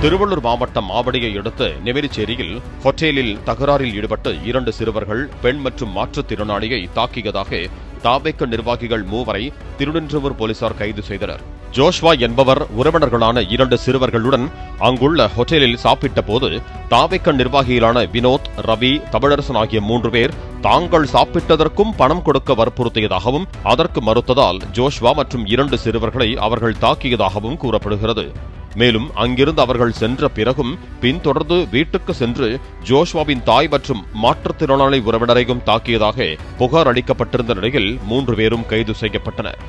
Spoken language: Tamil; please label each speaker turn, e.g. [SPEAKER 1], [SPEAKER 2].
[SPEAKER 1] திருவள்ளூர் மாவட்டம் ஆவடியை அடுத்த நெமிலிச்சேரியில் ஹோட்டலில் தகராறில் ஈடுபட்டு 2 சிறுவர்கள் பெண் மற்றும் மாற்றுத்திறனாளியை தாக்கியதாக தாவேக நிர்வாகிகள் 3 திருநின்றவூர் போலீசார் கைது செய்தனர். ஜோஷ்வா என்பவர் உறவினர்களான 2 சிறுவர்களுடன் அங்குள்ள ஹோட்டலில் சாப்பிட்ட போது தாவேக நிர்வாகிகளான வினோத், ரவி, தமிழரசன் ஆகிய 3 பேர் தாங்கள் சாப்பிட்டதற்கும் பணம் கொடுக்க வற்புறுத்தியதாகவும் அதற்கு மறுத்ததால் ஜோஷ்வா மற்றும் 2 சிறுவர்களை அவர்கள் தாக்கியதாகவும் கூறப்படுகிறது. மேலும் அங்கிருந்து அவர்கள் சென்ற பிறகும் பின்தொடர்ந்து வீட்டுக்கு சென்று ஜோஷ்வாவின் தாய் மற்றும் மாற்றுத்திறனாளி உறவினரையும் தாக்கியதாக புகார் அளிக்கப்பட்டிருந்த நிலையில் 3 பேரும் கைது செய்யப்பட்டனர்.